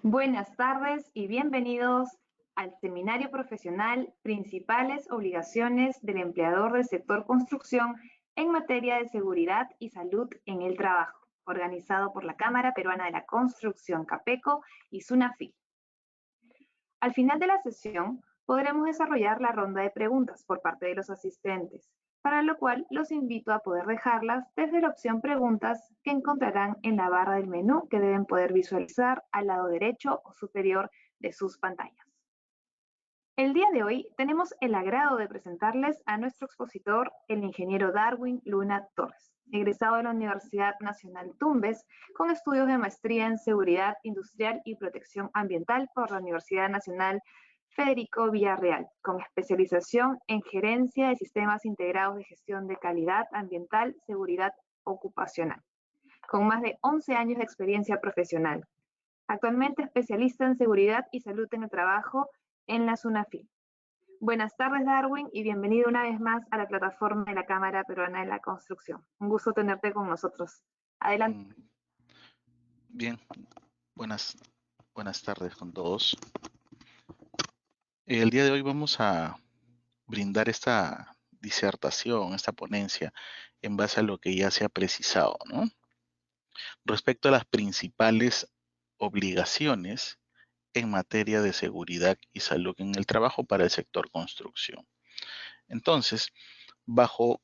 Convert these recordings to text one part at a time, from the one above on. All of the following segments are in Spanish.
Buenas tardes y bienvenidos al Seminario Profesional Principales Obligaciones del Empleador del Sector Construcción en materia de seguridad y salud en el trabajo, organizado por la Cámara Peruana de la Construcción, CAPECO y SUNAFIL. Al final de la sesión, podremos desarrollar la ronda de preguntas por parte de los asistentes, para lo cual los invito a poder dejarlas desde la opción Preguntas que encontrarán en la barra del menú que deben poder visualizar al lado derecho o superior de sus pantallas. El día de hoy tenemos el agrado de presentarles a nuestro expositor, el ingeniero Darwin Luna Torres, egresado de la Universidad Nacional Tumbes, con estudios de maestría en Seguridad Industrial y Protección Ambiental por la Universidad Nacional Federico Villarreal, con especialización en Gerencia de Sistemas Integrados de Gestión de Calidad Ambiental, Seguridad Ocupacional, con más de 11 años de experiencia profesional. Actualmente especialista en Seguridad y Salud en el Trabajo en la SUNAFIL. Buenas tardes, Darwin, y bienvenido una vez más a la plataforma de la Cámara Peruana de la Construcción. Un gusto tenerte con nosotros. Adelante. Bien, buenas tardes con todos. El día de hoy vamos a brindar esta disertación, esta ponencia, en base a lo que ya se ha precisado, ¿no? Respecto a las principales obligaciones en materia de seguridad y salud en el trabajo para el sector construcción. Entonces, bajo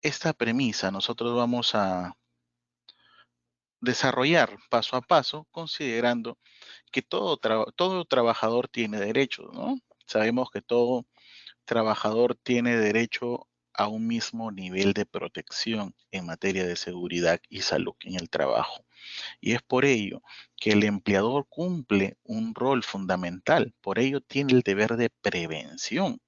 esta premisa, nosotros vamos a desarrollar paso a paso, considerando que todo trabajador tiene derechos, ¿no? Sabemos que todo trabajador tiene derecho a un mismo nivel de protección en materia de seguridad y salud en el trabajo. Y es por ello que el empleador cumple un rol fundamental, por ello tiene el deber de prevención.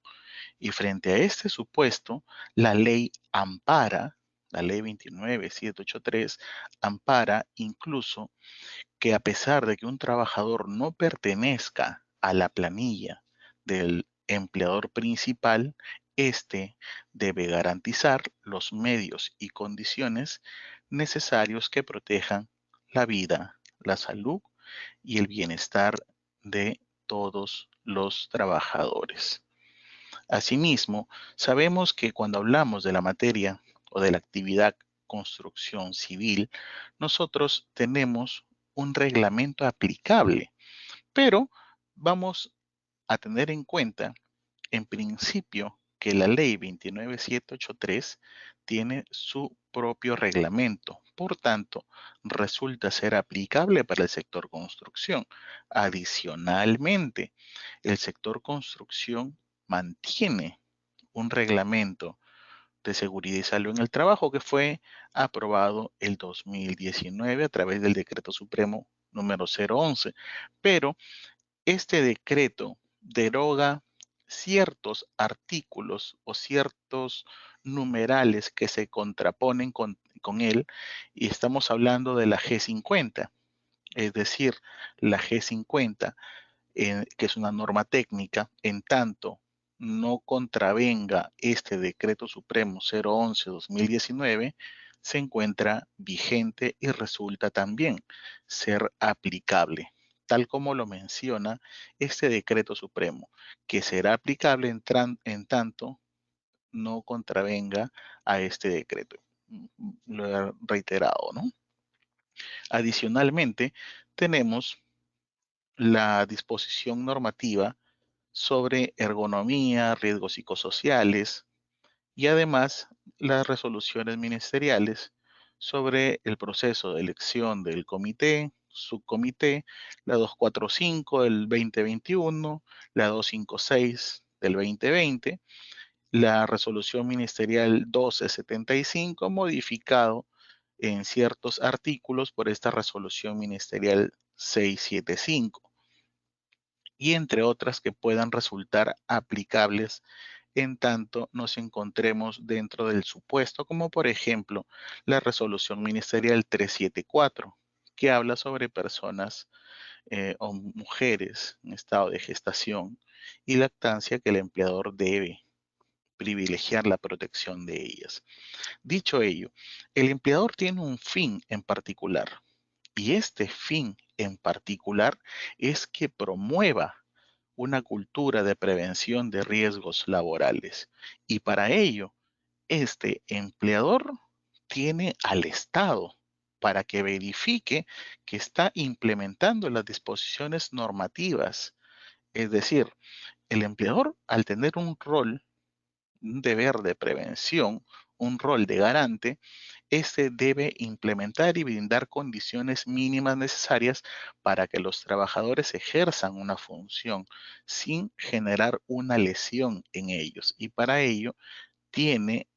Y frente a este supuesto, la ley ampara, la ley 29783, ampara incluso que a pesar de que un trabajador no pertenezca a la planilla del empleador principal, éste debe garantizar los medios y condiciones necesarios que protejan la vida, la salud y el bienestar de todos los trabajadores. Asimismo, sabemos que cuando hablamos de la materia o de la actividad construcción civil, nosotros tenemos un reglamento aplicable, pero vamos a tener en cuenta, en principio, que la ley 29783 tiene su propio reglamento. Por tanto, resulta ser aplicable para el sector construcción. Adicionalmente, el sector construcción mantiene un reglamento de seguridad y salud en el trabajo que fue aprobado el 2019 a través del Decreto Supremo número 011. Pero este decreto deroga ciertos artículos o ciertos numerales que se contraponen con él, y estamos hablando de la G50, es decir, la G50, que es una norma técnica, en tanto no contravenga este Decreto Supremo 011-2019, se encuentra vigente y resulta también ser aplicable, tal como lo menciona este decreto supremo, que será aplicable en tanto no contravenga a este decreto. Lo he reiterado, ¿no? Adicionalmente, tenemos la disposición normativa sobre ergonomía, riesgos psicosociales y además las resoluciones ministeriales sobre el proceso de elección del comité, subcomité, la 245 del 2021, la 256 del 2020, la resolución ministerial 1275, modificado en ciertos artículos por esta resolución ministerial 675, y entre otras que puedan resultar aplicables en tanto nos encontremos dentro del supuesto, como por ejemplo la resolución ministerial 374, que habla sobre personas o mujeres en estado de gestación y lactancia, que el empleador debe privilegiar la protección de ellas. Dicho ello, el empleador tiene un fin en particular, y este fin en particular es que promueva una cultura de prevención de riesgos laborales. Y para ello, este empleador tiene al Estado para que verifique que está implementando las disposiciones normativas. Es decir, el empleador, al tener un rol, un deber de prevención, un rol de garante, este debe implementar y brindar condiciones mínimas necesarias para que los trabajadores ejerzan una función sin generar una lesión en ellos. Y para ello tiene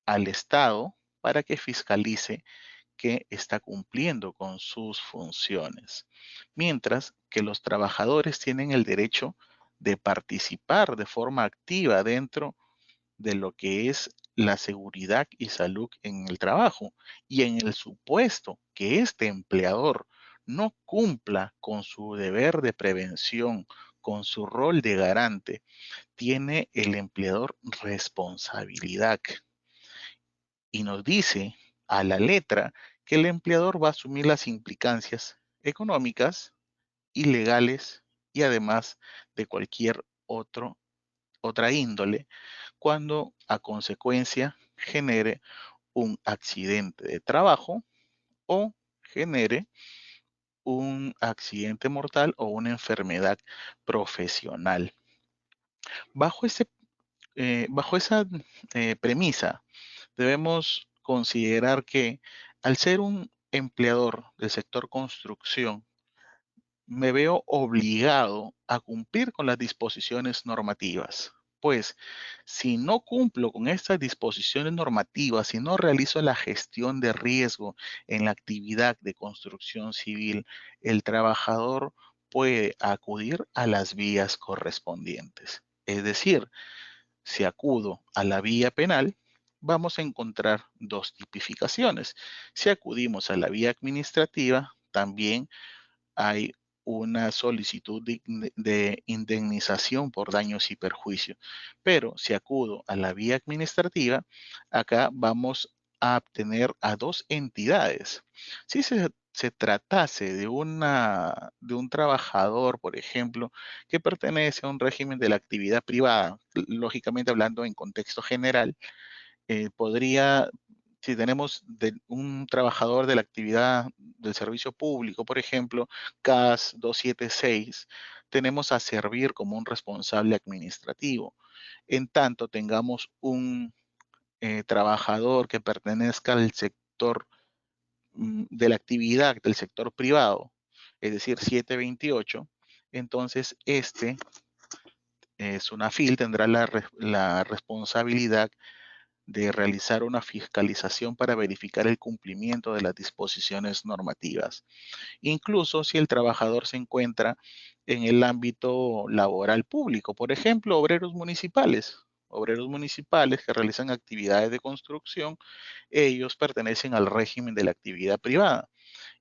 al Estado para que fiscalice que está cumpliendo con sus funciones. Mientras que los trabajadores tienen el derecho de participar de forma activa dentro de lo que es la seguridad y salud en el trabajo, y en el supuesto que este empleador no cumpla con su deber de prevención, con su rol de garante, tiene el empleador responsabilidad, y nos dice a la letra que el empleador va a asumir las implicancias económicas y legales y además de cualquier otra índole cuando a consecuencia genere un accidente de trabajo o genere un accidente mortal o una enfermedad profesional. Bajo, bajo esa premisa, debemos considerar que al ser un empleador del sector construcción, me veo obligado a cumplir con las disposiciones normativas. Pues si no cumplo con estas disposiciones normativas, si no realizo la gestión de riesgo en la actividad de construcción civil, el trabajador puede acudir a las vías correspondientes. Es decir, si acudo a la vía penal, vamos a encontrar dos tipificaciones. Si acudimos a la vía administrativa, también hay una solicitud de indemnización por daños y perjuicios. Pero si acudo a la vía administrativa, acá vamos a obtener a dos entidades. Si se tratase de un trabajador, por ejemplo, que pertenece a un régimen de la actividad privada, lógicamente hablando en contexto general, podría, si tenemos un trabajador de la actividad del servicio público, por ejemplo, CAS 276, tenemos a servir como un responsable administrativo. En tanto tengamos un trabajador que pertenezca al sector de la actividad del sector privado, es decir, 728, entonces este SUNAFIL tendrá la responsabilidad de realizar una fiscalización para verificar el cumplimiento de las disposiciones normativas, incluso si el trabajador se encuentra en el ámbito laboral público, por ejemplo, obreros municipales que realizan actividades de construcción, ellos pertenecen al régimen de la actividad privada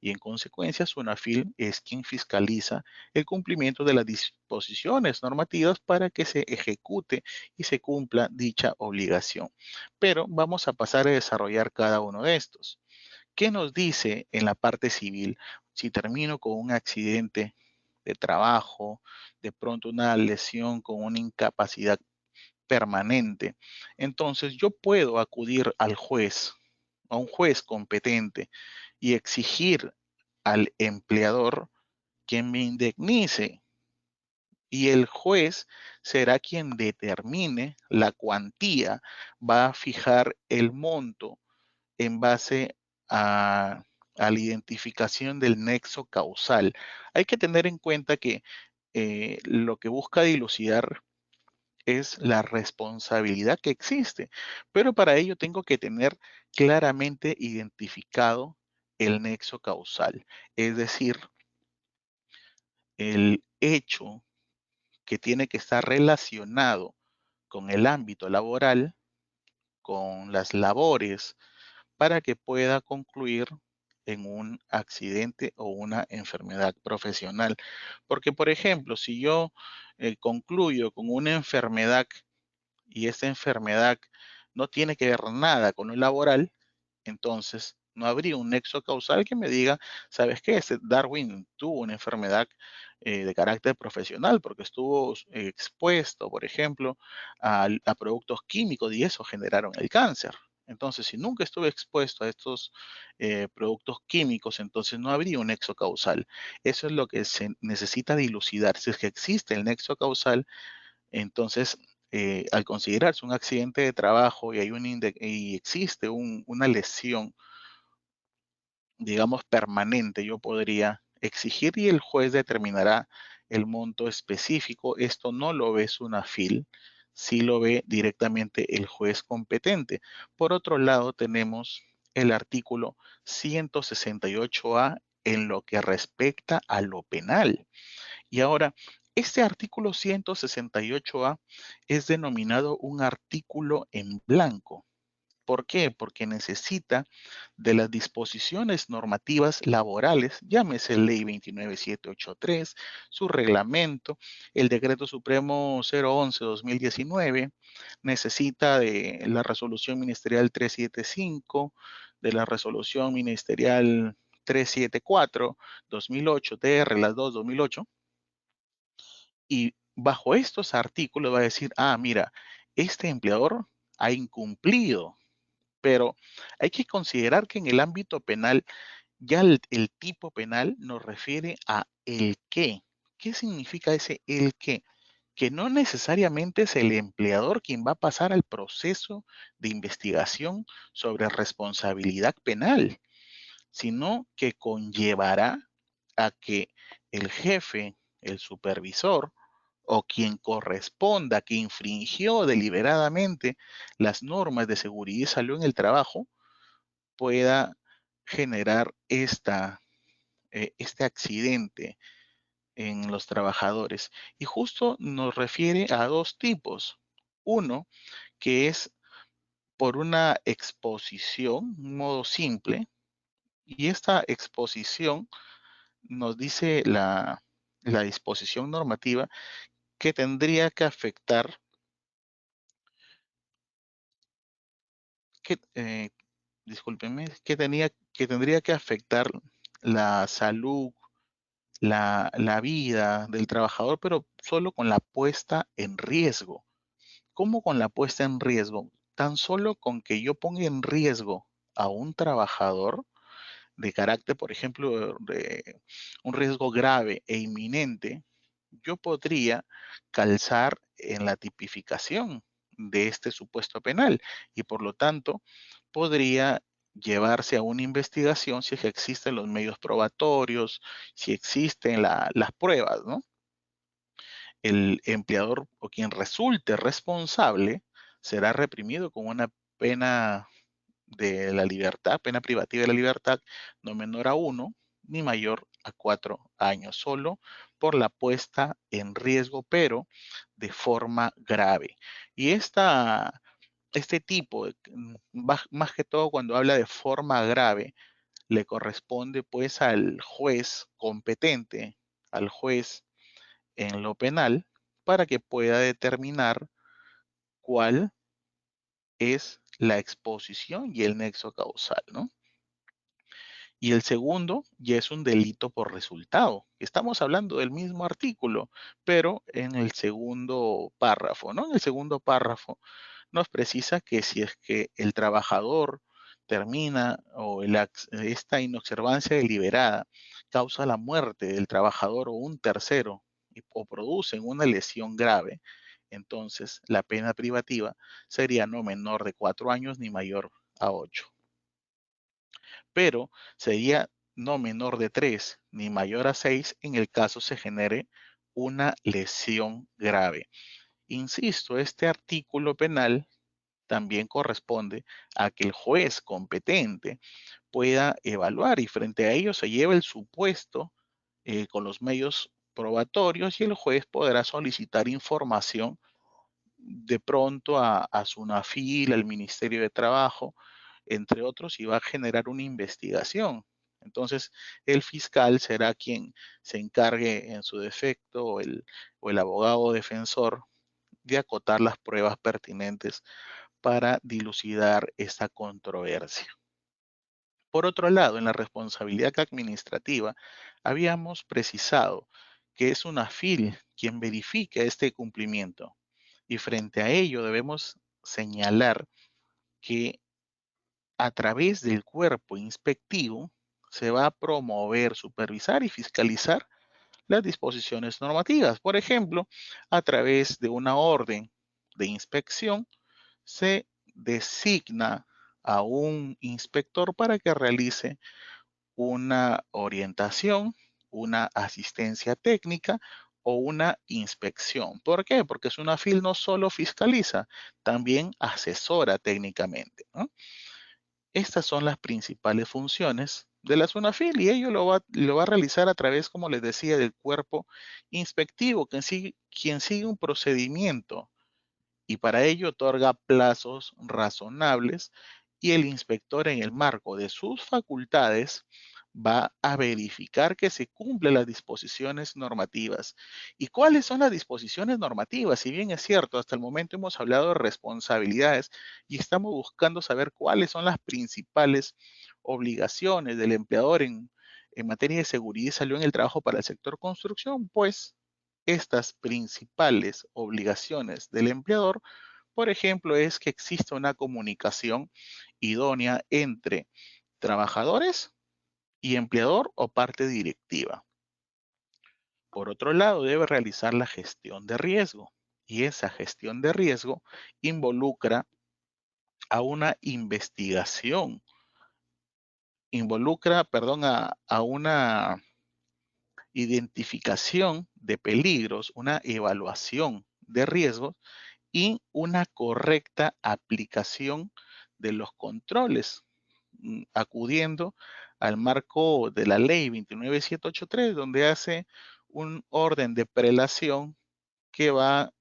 y en consecuencia SUNAFIL es quien fiscaliza el cumplimiento de las disposiciones normativas para que se ejecute y se cumpla dicha obligación. Pero vamos a pasar a desarrollar cada uno de estos. ¿Qué nos dice en la parte civil si termino con un accidente de trabajo, de pronto una lesión con una incapacidad permanente. Entonces yo puedo acudir al juez, a un juez competente y exigir al empleador que me indemnice y el juez será quien determine la cuantía, va a fijar el monto en base a la identificación del nexo causal. Hay que tener en cuenta que lo que busca dilucidar es la responsabilidad que existe, pero para ello tengo que tener claramente identificado el nexo causal, es decir, el hecho que tiene que estar relacionado con el ámbito laboral, con las labores, para que pueda concluir en un accidente o una enfermedad profesional. Porque, por ejemplo, si yo concluyo con una enfermedad y esta enfermedad no tiene que ver nada con lo laboral, entonces no habría un nexo causal que me diga, ¿sabes qué? Este Darwin tuvo una enfermedad de carácter profesional porque estuvo expuesto, por ejemplo, a productos químicos y eso generaron el cáncer. Entonces, si nunca estuve expuesto a estos productos químicos, entonces no habría un nexo causal. Eso es lo que se necesita dilucidar. Si es que existe el nexo causal, entonces, al considerarse un accidente de trabajo y, y existe una lesión, digamos, permanente, yo podría exigir y el juez determinará el monto específico. Esto no lo ve SUNAFIL, sí lo ve directamente el juez competente. Por otro lado, tenemos el artículo 168A en lo que respecta a lo penal. Y ahora, este artículo 168A es denominado un artículo en blanco. ¿Por qué? Porque necesita de las disposiciones normativas laborales, llámese Ley 29783, su reglamento, el Decreto Supremo 011-2019, necesita de la Resolución Ministerial 375, de la Resolución Ministerial 374-2008, TR, las dos 2008, y bajo estos artículos va a decir, mira, este empleador ha incumplido, pero hay que considerar que en el ámbito penal, ya el tipo penal nos refiere a el qué. ¿Qué significa ese el qué? Que no necesariamente es el empleador quien va a pasar al proceso de investigación sobre responsabilidad penal, sino que conllevará a que el jefe, el supervisor o quien corresponda que infringió deliberadamente las normas de seguridad y salud en el trabajo pueda generar este accidente en los trabajadores. Y justo nos refiere a dos tipos. Uno, que es por una exposición, un modo simple, y esta exposición nos dice la disposición normativa que tendría que afectar, que, discúlpenme, que tendría que afectar la salud, la vida del trabajador, pero solo con la puesta en riesgo. ¿Cómo con la puesta en riesgo? Tan solo con que yo ponga en riesgo a un trabajador de carácter, por ejemplo, de un riesgo grave e inminente, yo podría calzar en la tipificación de este supuesto penal y por lo tanto podría llevarse a una investigación si es que existen los medios probatorios, si existen las pruebas, ¿no? El empleador o quien resulte responsable será reprimido con una pena de la libertad, pena privativa de la libertad, no menor a 1 ni mayor a 4 años, solo por la puesta en riesgo, pero de forma grave. Y este tipo, más que todo cuando habla de forma grave, le corresponde pues al juez competente, al juez en lo penal, para que pueda determinar cuál es la exposición y el nexo causal, ¿no? Y el segundo ya es un delito por resultado. Estamos hablando del mismo artículo, pero en el segundo párrafo, ¿no? En el segundo párrafo nos precisa que si es que el trabajador termina o esta inobservancia deliberada causa la muerte del trabajador o un tercero o producen una lesión grave, entonces la pena privativa sería no menor de 4 años ni mayor a 8. Pero sería no menor de 3 ni mayor a 6 en el caso se genere una lesión grave. Insisto, este artículo penal también corresponde a que el juez competente pueda evaluar y frente a ello se lleva el supuesto con los medios probatorios y el juez podrá solicitar información de pronto a SUNAFIL, al Ministerio de Trabajo, entre otros, y va a generar una investigación. Entonces, el fiscal será quien se encargue en su defecto o el abogado defensor de acotar las pruebas pertinentes para dilucidar esta controversia. Por otro lado, en la responsabilidad administrativa, habíamos precisado que es SUNAFIL quien verifica este cumplimiento y frente a ello debemos señalar que a través del cuerpo inspectivo se va a promover, supervisar y fiscalizar las disposiciones normativas. Por ejemplo, a través de una orden de inspección se designa a un inspector para que realice una orientación, una asistencia técnica o una inspección. ¿Por qué? Porque SUNAFIL no solo fiscaliza, también asesora técnicamente, ¿no? Estas son las principales funciones de la SUNAFIL y ello lo va a realizar a través, como les decía, del cuerpo inspectivo, quien sigue un procedimiento y para ello otorga plazos razonables y el inspector en el marco de sus facultades va a verificar que se cumplen las disposiciones normativas. ¿Y cuáles son las disposiciones normativas? Si bien es cierto, hasta el momento hemos hablado de responsabilidades y estamos buscando saber cuáles son las principales obligaciones del empleador en materia de seguridad y salud en el trabajo para el sector construcción, pues estas principales obligaciones del empleador, por ejemplo, es que exista una comunicación idónea entre trabajadores y empleador o parte directiva. Por otro lado, debe realizar la gestión de riesgo y esa gestión de riesgo involucra a una investigación, a una identificación de peligros, una evaluación de riesgos y una correcta aplicación de los controles, acudiendo al marco de la ley 29783, donde hace un orden de prelación que va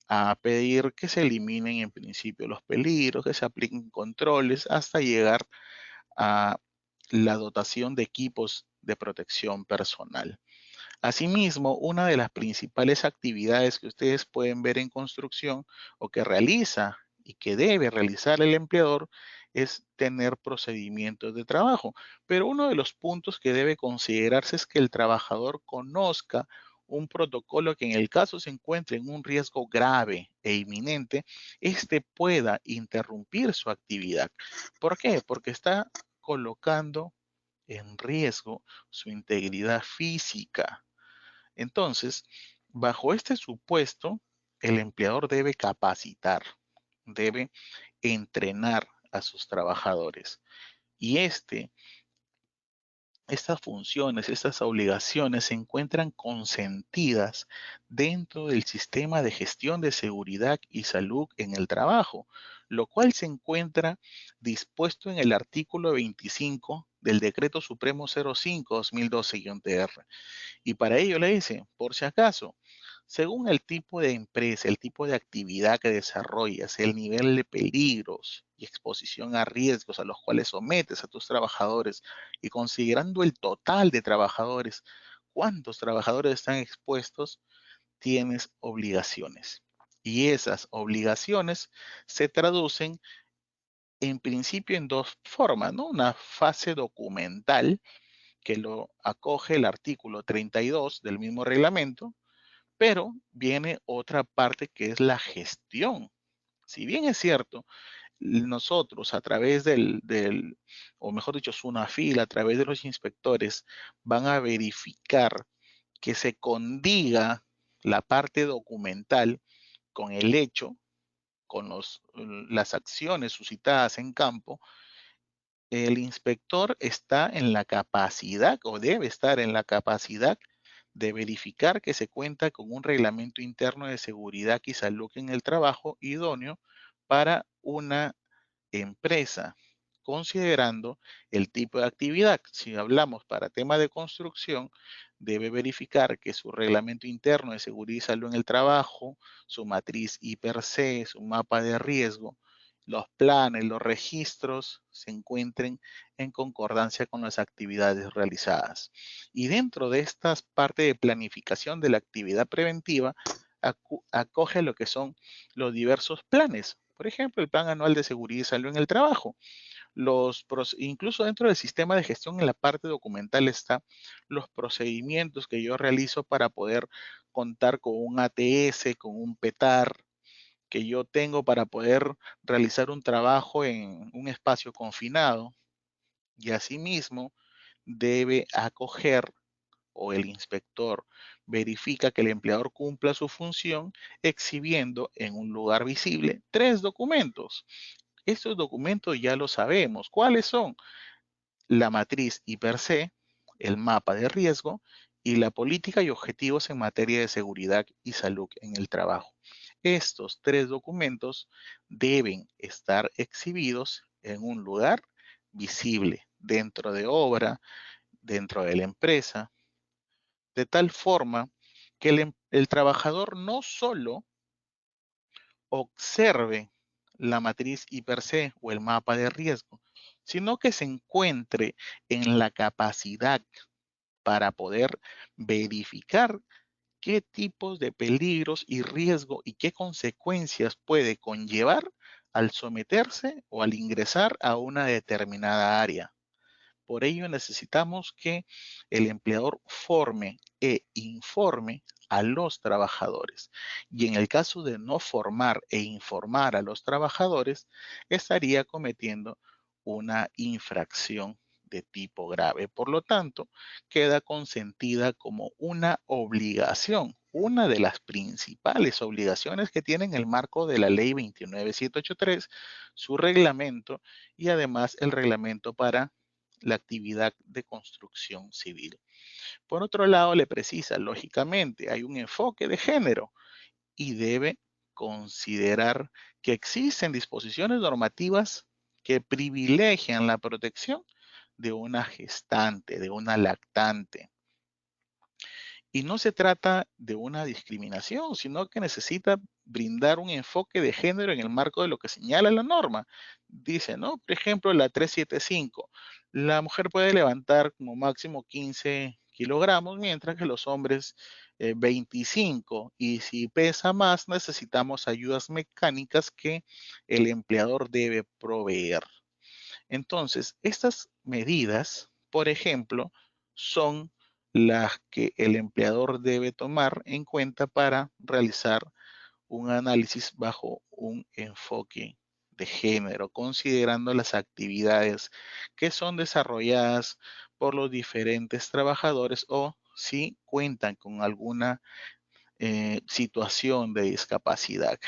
a pedir que se eliminen en principio los peligros, que se apliquen controles hasta llegar a la dotación de equipos de protección personal. Asimismo, una de las principales actividades que ustedes pueden ver en construcción o que realiza y que debe realizar el empleador es tener procedimientos de trabajo. Pero uno de los puntos que debe considerarse es que el trabajador conozca un protocolo que en el caso se encuentre en un riesgo grave e inminente, éste pueda interrumpir su actividad. ¿Por qué? Porque está colocando en riesgo su integridad física. Entonces, bajo este supuesto, el empleador debe capacitar, debe entrenar a sus trabajadores. Y estas funciones, estas obligaciones se encuentran consentidas dentro del sistema de gestión de seguridad y salud en el trabajo, lo cual se encuentra dispuesto en el artículo 25 del Decreto Supremo 05-2012-TR. Y para ello le dice, por si acaso, según el tipo de empresa, el tipo de actividad que desarrollas, el nivel de peligros y exposición a riesgos a los cuales sometes a tus trabajadores y considerando el total de trabajadores, cuántos trabajadores están expuestos, tienes obligaciones. Y esas obligaciones se traducen en principio en dos formas, ¿no? Una fase documental que lo acoge el artículo 32 del mismo reglamento, pero viene otra parte que es la gestión. Si bien es cierto, nosotros a través o mejor dicho, SUNAFIL, a través de los inspectores, van a verificar que se condiga la parte documental con el hecho, con las acciones suscitadas en campo. El inspector está en la capacidad o debe estar en la capacidad de verificar que se cuenta con un reglamento interno de seguridad y salud en el trabajo idóneo para una empresa, considerando el tipo de actividad. Si hablamos para tema de construcción, debe verificar que su reglamento interno de seguridad y salud en el trabajo, su matriz IPRC, su mapa de riesgo, los planes, los registros se encuentren en concordancia con las actividades realizadas. Y dentro de estas partes de planificación de la actividad preventiva, acoge lo que son los diversos planes. Por ejemplo, el Plan Anual de Seguridad y Salud en el Trabajo. Incluso dentro del sistema de gestión, en la parte documental está los procedimientos que yo realizo para poder contar con un ATS, con un PETAR, que yo tengo para poder realizar un trabajo en un espacio confinado. Y asimismo debe acoger, o el inspector verifica que el empleador cumpla su función exhibiendo en un lugar visible 3 documentos. Estos documentos ya lo sabemos. ¿Cuáles son? La matriz IPRC, el mapa de riesgo y la política y objetivos en materia de seguridad y salud en el trabajo. Estos 3 documentos deben estar exhibidos en un lugar visible, dentro de obra, dentro de la empresa, de tal forma que el trabajador no solo observe la matriz IPRC o el mapa de riesgo, sino que se encuentre en la capacidad para poder verificar qué tipos de peligros y riesgo y qué consecuencias puede conllevar al someterse o al ingresar a una determinada área. Por ello necesitamos que el empleador forme e informe a los trabajadores. Y en el caso de no formar e informar a los trabajadores, estaría cometiendo una infracción de tipo grave. Por lo tanto, queda consentida como una obligación, una de las principales obligaciones que tiene en el marco de la ley 29783, su reglamento y además el reglamento para la actividad de construcción civil. Por otro lado, le precisa, lógicamente, hay un enfoque de género y debe considerar que existen disposiciones normativas que privilegian la protección de una gestante, de una lactante. Y no se trata de una discriminación, sino que necesita brindar un enfoque de género en el marco de lo que señala la norma. Dice, ¿no? Por ejemplo, la 375, la mujer puede levantar como máximo 15 kilogramos, mientras que los hombres 25. Y si pesa más, necesitamos ayudas mecánicas que el empleador debe proveer. Entonces, estas medidas, por ejemplo, son las que el empleador debe tomar en cuenta para realizar un análisis bajo un enfoque de género, considerando las actividades que son desarrolladas por los diferentes trabajadores o si cuentan con alguna situación de discapacidad.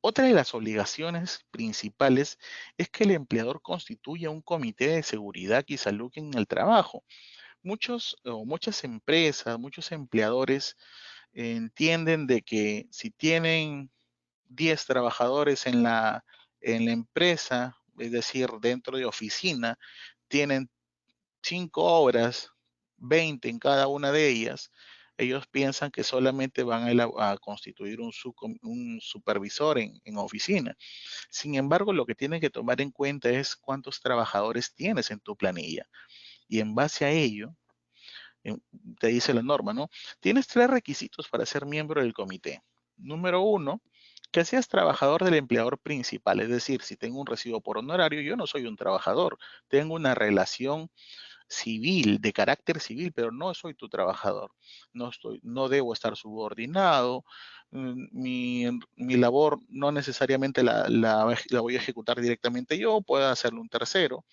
Otra de las obligaciones principales es que el empleador constituya un comité de seguridad y salud en el trabajo. Muchas empresas, muchos empleadores entienden de que si tienen 10 trabajadores en la empresa, es decir, dentro de oficina, tienen 5 horas, 20 en cada una de ellas, ellos piensan que solamente van a constituir un supervisor en oficina. Sin embargo, lo que tienes que tomar en cuenta es cuántos trabajadores tienes en tu planilla. Y en base a ello, te dice la norma, ¿no? Tienes 3 requisitos para ser miembro del comité. Número uno, que seas trabajador del empleador principal. Es decir, si tengo un recibo por honorario, yo no soy un trabajador. Tengo una relación civil, de carácter civil, pero no soy tu trabajador. No debo estar subordinado. Mi labor no necesariamente la voy a ejecutar directamente yo, puede hacerlo un tercero.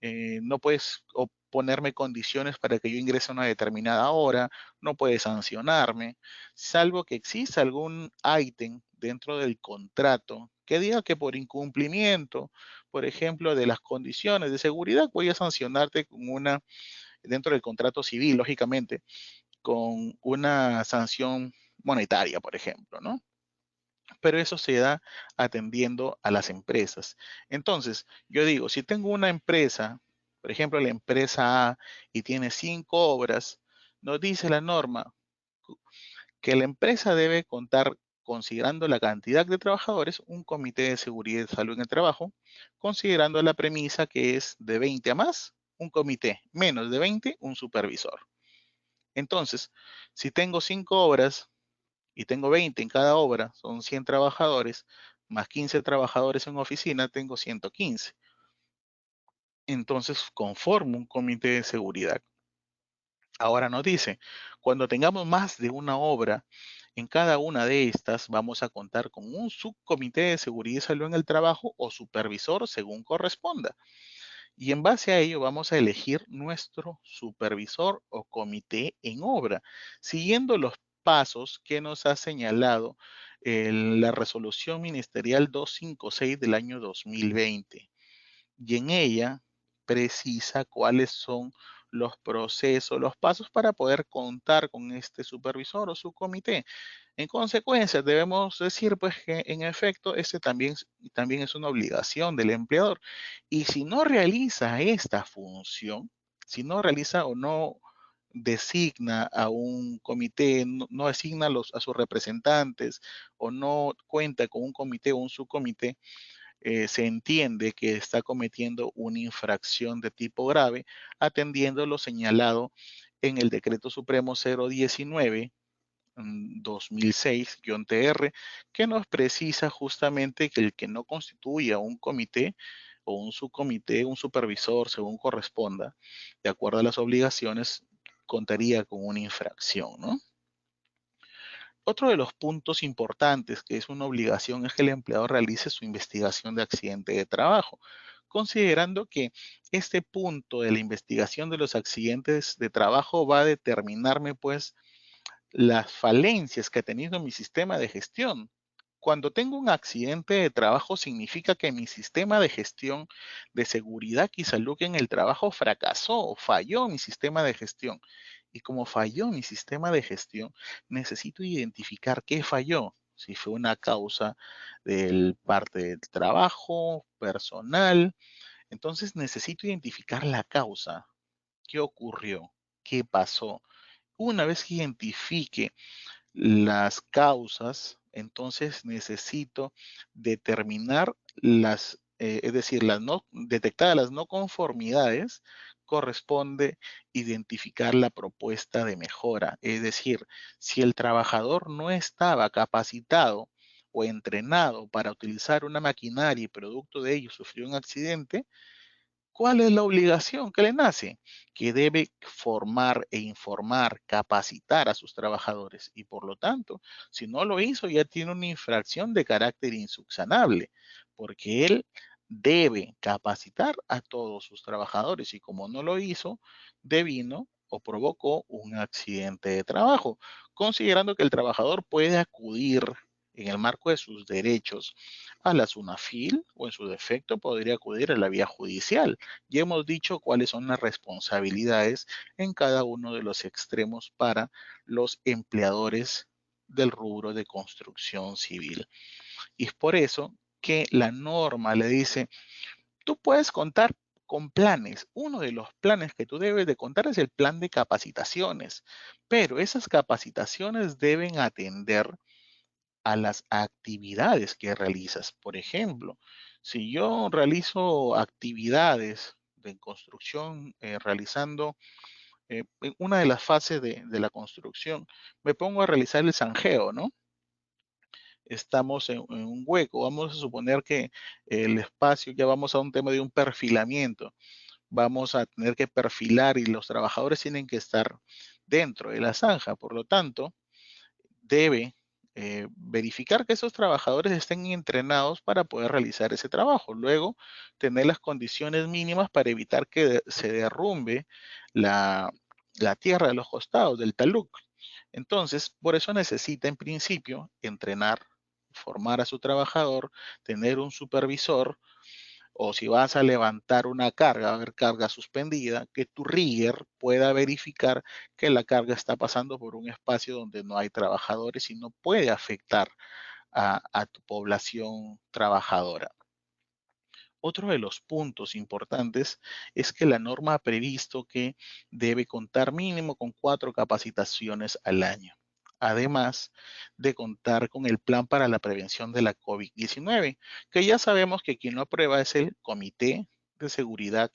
No puedes ponerme condiciones para que yo ingrese a una determinada hora, no puedes sancionarme, salvo que exista algún ítem dentro del contrato que diga que por incumplimiento, por ejemplo, de las condiciones de seguridad, voy a sancionarte dentro del contrato civil, lógicamente, con una sanción monetaria, por ejemplo, ¿no? Pero eso se da atendiendo a las empresas. Entonces, yo digo, si tengo una empresa, por ejemplo, la empresa A y tiene 5 obras, nos dice la norma que la empresa debe contar, considerando la cantidad de trabajadores, un comité de seguridad y salud en el trabajo, considerando la premisa que es de 20 a más, un comité, menos de 20, un supervisor. Entonces, si tengo 5 obras, y tengo 20 en cada obra, son 100 trabajadores, más 15 trabajadores en oficina, tengo 115. Entonces conformo un comité de seguridad. Ahora nos dice, cuando tengamos más de una obra, en cada una de estas vamos a contar con un subcomité de seguridad y salud en el trabajo o supervisor según corresponda. Y en base a ello vamos a elegir nuestro supervisor o comité en obra, siguiendo los pasos que nos ha señalado la resolución ministerial 256 del año 2020. Y en ella precisa cuáles son los procesos, los pasos para poder contar con este supervisor o su comité. En consecuencia, debemos decir pues que en efecto este también es una obligación del empleador. Y si no realiza esta función, si no realiza o no designa a un comité, no designa a sus representantes o no cuenta con un comité o un subcomité, se entiende que está cometiendo una infracción de tipo grave, atendiendo lo señalado en el Decreto Supremo 019 2006-TR, que nos precisa justamente que el que no constituya un comité o un subcomité, un supervisor, según corresponda, de acuerdo a las obligaciones, contaría con una infracción, ¿no? Otro de los puntos importantes que es una obligación es que el empleador realice su investigación de accidente de trabajo, considerando que este punto de la investigación de los accidentes de trabajo va a determinarme pues las falencias que ha tenido mi sistema de gestión. Cuando tengo un accidente de trabajo significa que mi sistema de gestión de seguridad y salud en el trabajo fracasó, falló mi sistema de gestión. Y como falló mi sistema de gestión, necesito identificar qué falló. Si fue una causa del parte del trabajo, personal. Entonces necesito identificar la causa. ¿Qué ocurrió? ¿Qué pasó? Una vez que identifique las causas, entonces necesito determinar es decir, detectadas las no conformidades, corresponde identificar la propuesta de mejora. Es decir, si el trabajador no estaba capacitado o entrenado para utilizar una maquinaria y producto de ello sufrió un accidente, ¿cuál es la obligación que le nace? Que debe formar e informar, capacitar a sus trabajadores y por lo tanto, si no lo hizo, ya tiene una infracción de carácter insubsanable, porque él debe capacitar a todos sus trabajadores y como no lo hizo, devino o provocó un accidente de trabajo, considerando que el trabajador puede acudir en el marco de sus derechos a la SUNAFIL o en su defecto podría acudir a la vía judicial. Ya hemos dicho cuáles son las responsabilidades en cada uno de los extremos para los empleadores del rubro de construcción civil. Y es por eso que la norma le dice, tú puedes contar con planes. Uno de los planes que tú debes de contar es el plan de capacitaciones, pero esas capacitaciones deben atender a las actividades que realizas. Por ejemplo, si yo realizo actividades de construcción realizando en una de las fases de la construcción, me pongo a realizar el zanjeo, ¿no? estamos en un hueco. Vamos a suponer que el espacio, ya vamos a un tema de un perfilamiento. Vamos a tener que perfilar y los trabajadores tienen que estar dentro de la zanja. Por lo tanto, debe verificar que esos trabajadores estén entrenados para poder realizar ese trabajo. Luego, tener las condiciones mínimas para evitar que se derrumbe la, la tierra de los costados del talud. Entonces, por eso necesita en principio entrenar, formar a su trabajador, tener un supervisor, o si vas a levantar una carga, va a haber carga suspendida, que tu rigger pueda verificar que la carga está pasando por un espacio donde no hay trabajadores y no puede afectar a tu población trabajadora. Otro de los puntos importantes es que la norma ha previsto que debe contar mínimo con 4 capacitaciones al año, además de contar con el plan para la prevención de la COVID-19, que ya sabemos que quien lo aprueba es el Comité de Seguridad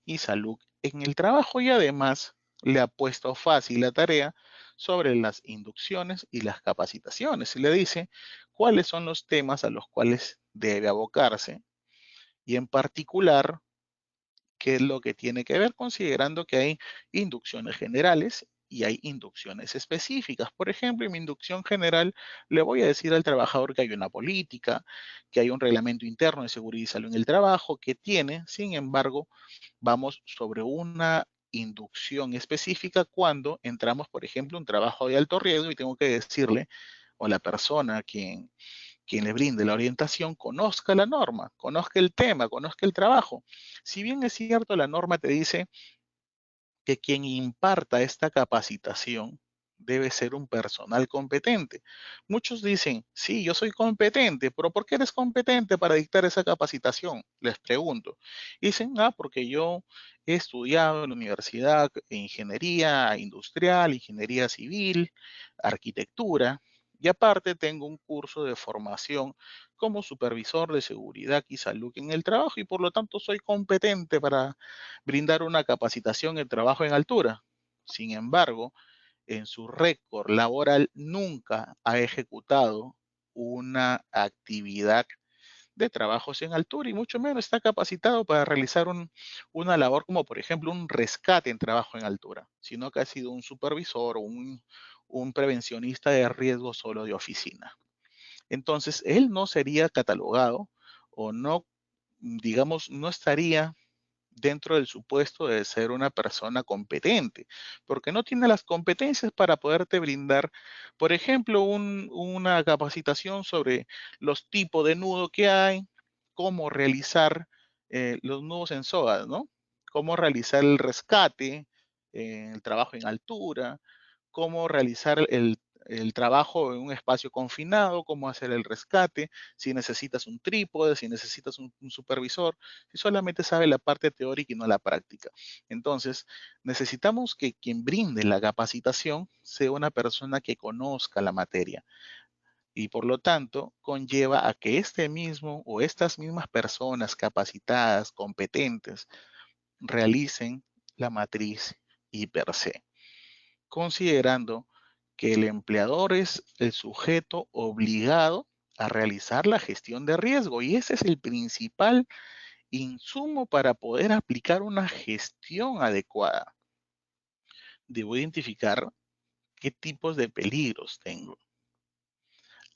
y Salud en el Trabajo, y además le ha puesto fácil la tarea sobre las inducciones y las capacitaciones y le dice cuáles son los temas a los cuales debe abocarse y en particular qué es lo que tiene que ver, considerando que hay inducciones generales y hay inducciones específicas. Por ejemplo, en mi inducción general le voy a decir al trabajador que hay una política, que hay un reglamento interno de seguridad y salud en el trabajo, que tiene, sin embargo, vamos sobre una inducción específica cuando entramos, por ejemplo, un trabajo de alto riesgo y tengo que decirle, o la persona quien le brinde la orientación conozca la norma, conozca el tema, conozca el trabajo. Si bien es cierto, la norma te dice que quien imparta esta capacitación debe ser un personal competente. Muchos dicen, sí, yo soy competente, pero ¿por qué eres competente para dictar esa capacitación? Les pregunto. Dicen, porque yo he estudiado en la universidad ingeniería industrial, ingeniería civil, arquitectura, y aparte tengo un curso de formación como supervisor de seguridad y salud en el trabajo y por lo tanto soy competente para brindar una capacitación en trabajo en altura. Sin embargo, en su récord laboral nunca ha ejecutado una actividad de trabajos en altura y mucho menos está capacitado para realizar una labor como por ejemplo un rescate en trabajo en altura, sino que ha sido un supervisor o un prevencionista de riesgo solo de oficina. Entonces, él no sería catalogado o no, digamos, no estaría dentro del supuesto de ser una persona competente, porque no tiene las competencias para poderte brindar, por ejemplo, una capacitación sobre los tipos de nudo que hay, cómo realizar los nudos en sogas, ¿no? Cómo realizar el rescate, el trabajo en altura, cómo realizar el trabajo en un espacio confinado, cómo hacer el rescate, si necesitas un trípode, si necesitas un supervisor, si solamente sabe la parte teórica y no la práctica. Entonces, necesitamos que quien brinde la capacitación sea una persona que conozca la materia y por lo tanto conlleva a que este mismo o estas mismas personas capacitadas, competentes, realicen la matriz I per se, considerando que el empleador es el sujeto obligado a realizar la gestión de riesgo y ese es el principal insumo para poder aplicar una gestión adecuada. Debo identificar qué tipos de peligros tengo.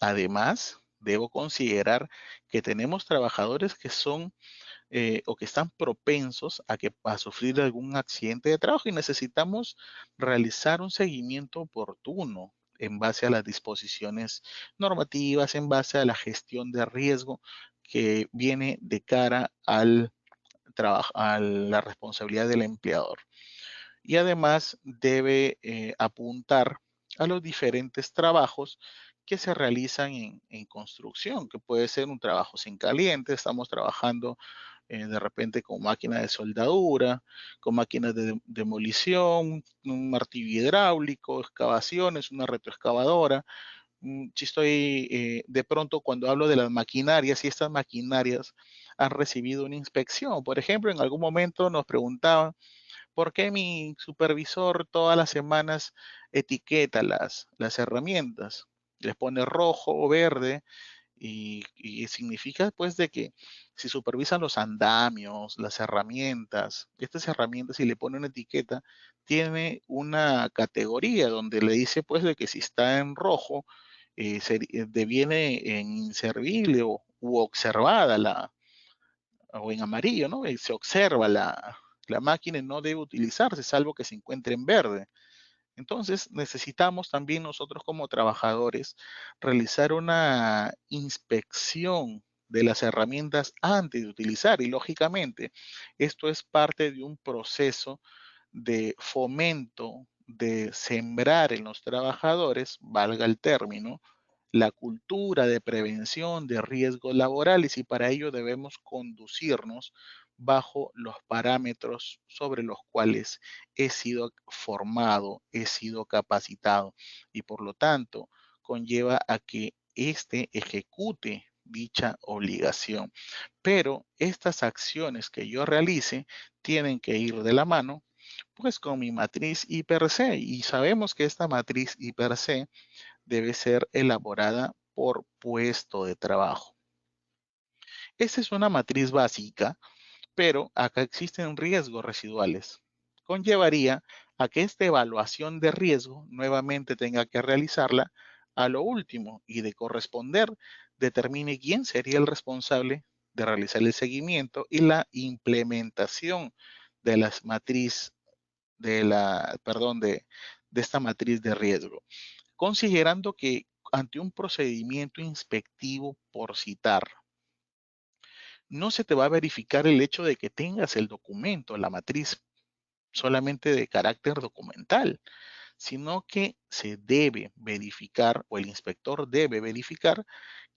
Además, debo considerar que tenemos trabajadores que son o que están propensos a sufrir algún accidente de trabajo y necesitamos realizar un seguimiento oportuno en base a las disposiciones normativas, en base a la gestión de riesgo que viene de cara al trabajo, a la responsabilidad del empleador. Y además debe apuntar a los diferentes trabajos que se realizan en construcción, que puede ser un trabajo sin caliente, estamos trabajando de repente con máquinas de soldadura, con máquinas de demolición, un martillo hidráulico, excavaciones, una retroexcavadora. Si estoy de pronto cuando hablo de las maquinarias, si estas maquinarias han recibido una inspección. Por ejemplo, en algún momento nos preguntaban ¿por qué mi supervisor todas las semanas etiqueta las herramientas? Les pone rojo o verde Y significa pues de que si supervisan los andamios, las herramientas, estas herramientas si le pone una etiqueta, tiene una categoría donde le dice pues de que si está en rojo, deviene en inservible u observada o en amarillo, ¿no? Se observa la máquina y no debe utilizarse, salvo que se encuentre en verde. Entonces, necesitamos también nosotros como trabajadores realizar una inspección de las herramientas antes de utilizar y lógicamente esto es parte de un proceso de fomento, de sembrar en los trabajadores, valga el término, la cultura de prevención de riesgos laborales y para ello debemos conducirnos bajo los parámetros sobre los cuales he sido formado, he sido capacitado y por lo tanto conlleva a que éste ejecute dicha obligación. Pero estas acciones que yo realice tienen que ir de la mano pues con mi matriz I+C y sabemos que esta matriz I+C debe ser elaborada por puesto de trabajo. Esta es una matriz básica, pero acá existen riesgos residuales. Conllevaría a que esta evaluación de riesgo nuevamente tenga que realizarla a lo último y de corresponder determine quién sería el responsable de realizar el seguimiento y la implementación de las matriz de esta matriz de riesgo, considerando que ante un procedimiento inspectivo por citar, no se te va a verificar el hecho de que tengas el documento, la matriz solamente de carácter documental, sino que se debe verificar o el inspector debe verificar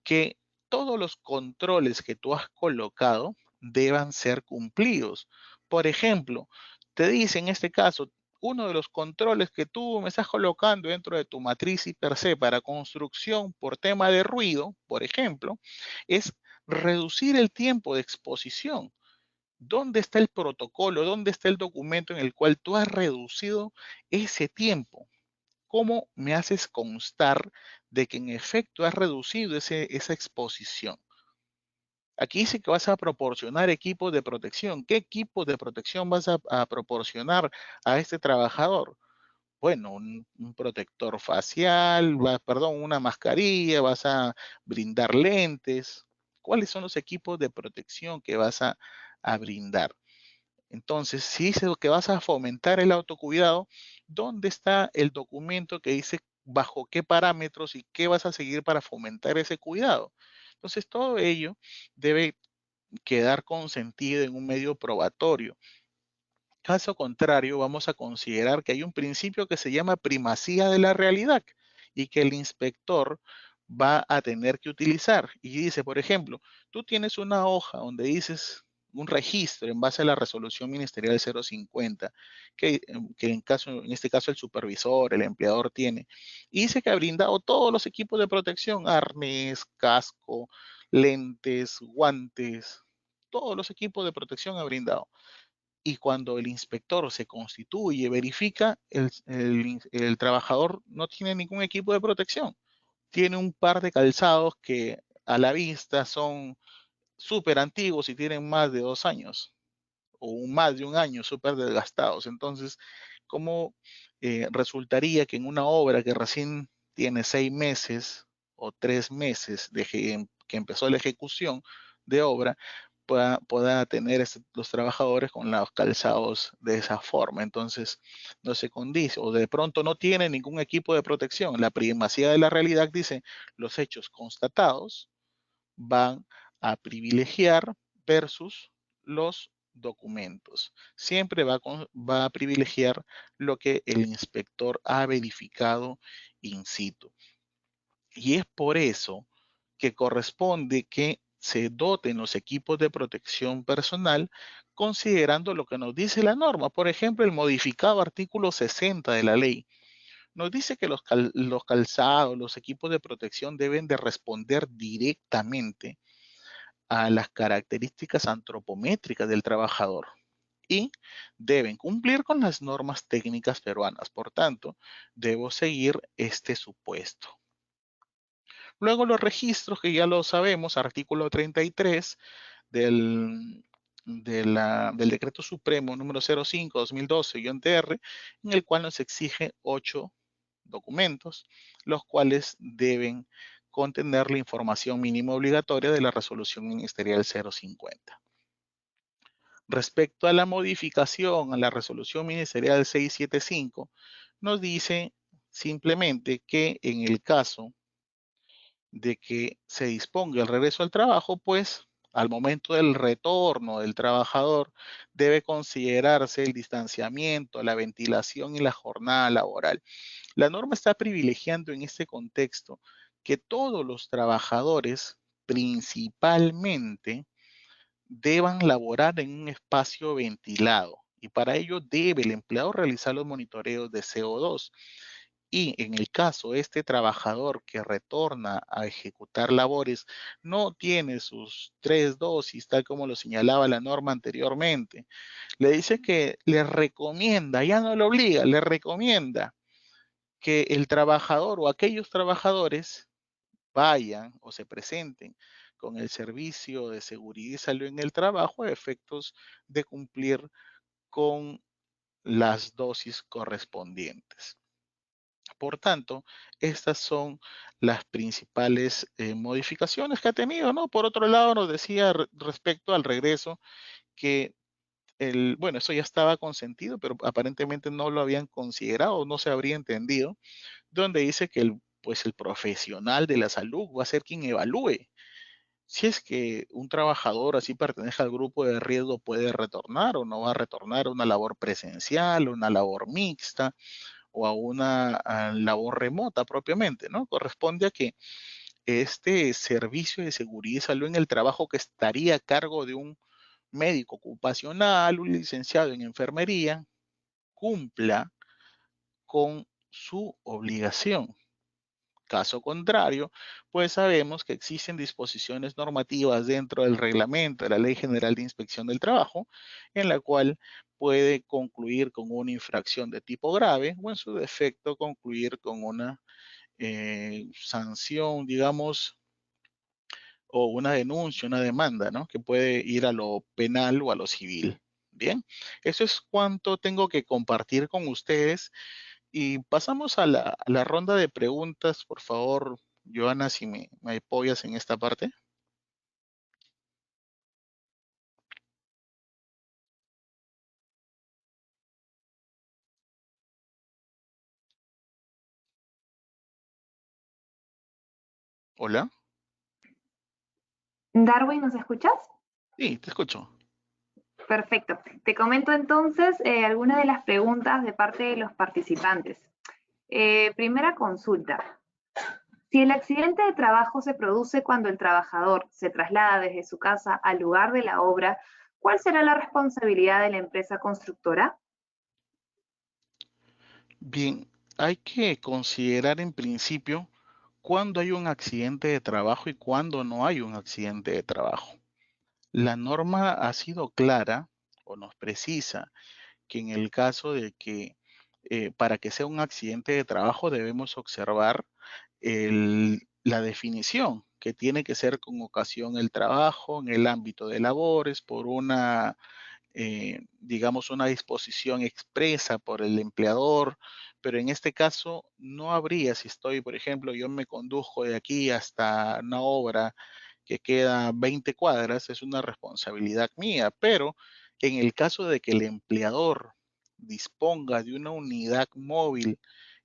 que todos los controles que tú has colocado deban ser cumplidos. Por ejemplo, te dice en este caso, uno de los controles que tú me estás colocando dentro de tu matriz I+C para construcción por tema de ruido, por ejemplo, es reducir el tiempo de exposición. ¿Dónde está el protocolo? ¿Dónde está el documento en el cual tú has reducido ese tiempo? ¿Cómo me haces constar de que en efecto has reducido esa exposición? Aquí dice que vas a proporcionar equipos de protección. ¿Qué equipos de protección vas a proporcionar a este trabajador? Bueno, un protector facial, perdón, una mascarilla, vas a brindar lentes. ¿Cuáles son los equipos de protección que vas a brindar? Entonces, si dice que vas a fomentar el autocuidado, ¿dónde está el documento que dice bajo qué parámetros y qué vas a seguir para fomentar ese cuidado? Entonces, todo ello debe quedar consentido en un medio probatorio. Caso contrario, vamos a considerar que hay un principio que se llama primacía de la realidad y que el inspector va a tener que utilizar. Y dice, por ejemplo, tú tienes una hoja donde dices un registro en base a la resolución ministerial 050, en este caso el supervisor, el empleador tiene, y dice que ha brindado todos los equipos de protección, arnés, casco, lentes, guantes, todos los equipos de protección ha brindado y cuando el inspector se constituye, verifica, el trabajador no tiene ningún equipo de protección. Tiene un par de calzados que a la vista son súper antiguos y tienen más de 2 años o más de un año súper desgastados. Entonces, ¿cómo resultaría que en una obra que recién tiene 6 meses o 3 meses que empezó la ejecución de obra, pueda tener los trabajadores con los calzados de esa forma? Entonces, no se condice o de pronto no tiene ningún equipo de protección. La primacía de la realidad dice los hechos constatados van a privilegiar versus los documentos. Siempre va a privilegiar lo que el inspector ha verificado in situ. Y es por eso que corresponde que se doten los equipos de protección personal considerando lo que nos dice la norma. Por ejemplo, el modificado artículo 60 de la ley nos dice que los calzados, los equipos de protección deben de responder directamente a las características antropométricas del trabajador y deben cumplir con las normas técnicas peruanas. Por tanto, debo seguir este supuesto. Luego los registros, que ya lo sabemos, artículo 33 del Decreto Supremo número 05/2012-TR, en el cual nos exige 8 documentos, los cuales deben contener la información mínima obligatoria de la resolución ministerial 050. Respecto a la modificación a la resolución ministerial 675, nos dice simplemente que en el caso de que se disponga el regreso al trabajo, pues al momento del retorno del trabajador debe considerarse el distanciamiento, la ventilación y la jornada laboral. La norma está privilegiando en este contexto que todos los trabajadores principalmente deban laborar en un espacio ventilado y para ello debe el empleado realizar los monitoreos de CO2. Y en el caso este trabajador que retorna a ejecutar labores no tiene sus 3 dosis, tal como lo señalaba la norma anteriormente, le dice que le recomienda, ya no lo obliga, le recomienda que el trabajador o aquellos trabajadores vayan o se presenten con el servicio de seguridad y salud en el trabajo a efectos de cumplir con las dosis correspondientes. Por tanto, estas son las principales modificaciones que ha tenido, ¿no? Por otro lado, nos decía respecto al regreso que bueno, eso ya estaba consentido, pero aparentemente no lo habían considerado, no se habría entendido, donde dice que pues el profesional de la salud va a ser quien evalúe si es que un trabajador así pertenece al grupo de riesgo puede retornar o no va a retornar a una labor presencial, una labor mixta o a una labor remota propiamente, ¿no? Corresponde a que este servicio de seguridad y salud en el trabajo que estaría a cargo de un médico ocupacional, un licenciado en enfermería, cumpla con su obligación. Caso contrario, pues sabemos que existen disposiciones normativas dentro del reglamento de la Ley General de Inspección del Trabajo, en la cual puede concluir con una infracción de tipo grave o en su defecto concluir con una sanción, digamos, o una denuncia, una demanda, ¿no? Que puede ir a lo penal o a lo civil. Bien, eso es cuanto tengo que compartir con ustedes y pasamos a la ronda de preguntas, por favor, Joana, si me apoyas en esta parte. Hola. Darwin, ¿nos escuchas? Sí, te escucho. Perfecto. Te comento entonces algunas de las preguntas de parte de los participantes. Primera consulta. Si el accidente de trabajo se produce cuando el trabajador se traslada desde su casa al lugar de la obra, ¿cuál será la responsabilidad de la empresa constructora? Bien, hay que considerar en principio cuándo hay un accidente de trabajo y cuándo no hay un accidente de trabajo. La norma ha sido clara o nos precisa que en el caso de que para que sea un accidente de trabajo debemos observar la definición que tiene que ser con ocasión el trabajo en el ámbito de labores por una, digamos, una disposición expresa por el empleador, pero en este caso no habría, si estoy, por ejemplo, yo me conduzco de aquí hasta una obra que queda 20 cuadras, es una responsabilidad mía, pero en el caso de que el empleador disponga de una unidad móvil,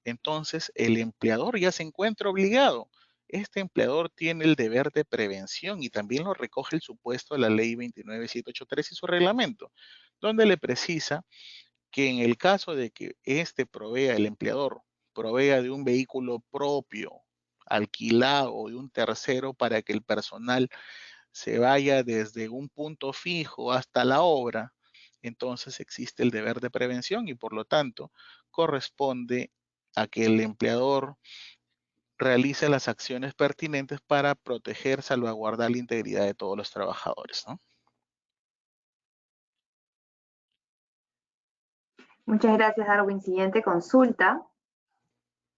entonces el empleador ya se encuentra obligado. Este empleador tiene el deber de prevención y también lo recoge el supuesto de la ley 29783 y su reglamento, donde le precisa que en el caso de que el empleador provea de un vehículo propio, alquilado o de un tercero para que el personal se vaya desde un punto fijo hasta la obra, entonces existe el deber de prevención y por lo tanto corresponde a que el empleador realice las acciones pertinentes para proteger, salvaguardar la integridad de todos los trabajadores, ¿no? Muchas gracias, Darwin. Siguiente consulta.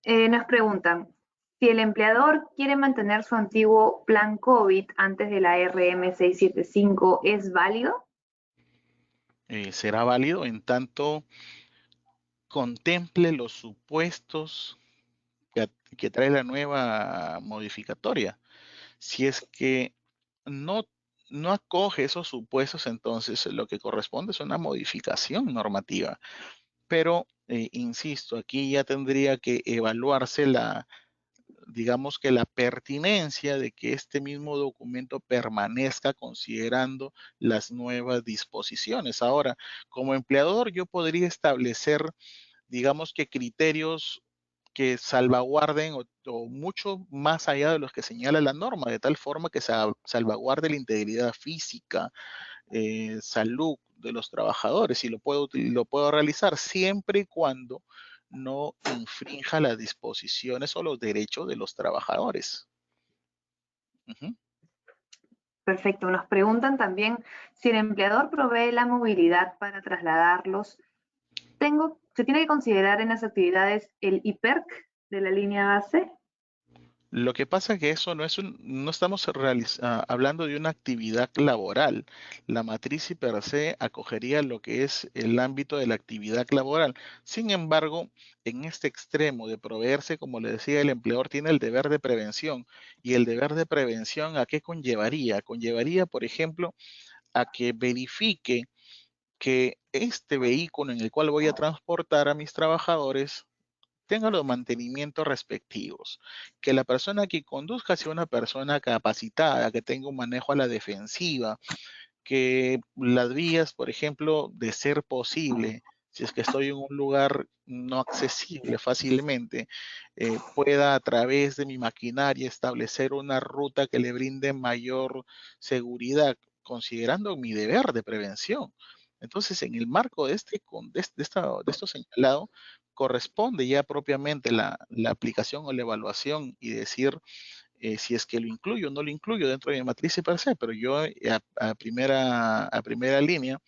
Nos preguntan, Si el empleador quiere mantener su antiguo plan COVID antes de la RM675, ¿es válido? Será válido en tanto contemple los supuestos que trae la nueva modificatoria. Si es que no, no acoge esos supuestos, entonces lo que corresponde es una modificación normativa. Pero, insisto, aquí ya tendría que evaluarse digamos que la pertinencia de que este mismo documento permanezca considerando las nuevas disposiciones. Ahora, como empleador, yo podría establecer, digamos que criterios que salvaguarden o mucho más allá de los que señala la norma, de tal forma que salvaguarde la integridad física, salud de los trabajadores y lo puedo realizar siempre y cuando no infrinja las disposiciones o los derechos de los trabajadores. Ujú. Perfecto. Nos preguntan también si el empleador provee la movilidad para trasladarlos. ¿Se tiene que considerar en las actividades el IPERC de la línea base? Lo que pasa es que eso no estamos hablando de una actividad laboral. La matriz y per se acogería lo que es el ámbito de la actividad laboral. Sin embargo, en este extremo de proveerse, como le decía, el empleador tiene el deber de prevención. ¿Y el deber de prevención a qué conllevaría? Conllevaría, por ejemplo, a que verifique que este vehículo en el cual voy a transportar a mis trabajadores tenga los mantenimientos respectivos, que la persona que conduzca sea una persona capacitada, que tenga un manejo a la defensiva, que las vías, por ejemplo, de ser posible, si es que estoy en un lugar no accesible fácilmente, pueda a través de mi maquinaria establecer una ruta que le brinde mayor seguridad, considerando mi deber de prevención. Entonces, en el marco de esto señalado, corresponde ya propiamente la aplicación o la evaluación y decir si es que lo incluyo o no lo incluyo dentro de mi matriz y per se, pero yo a primera línea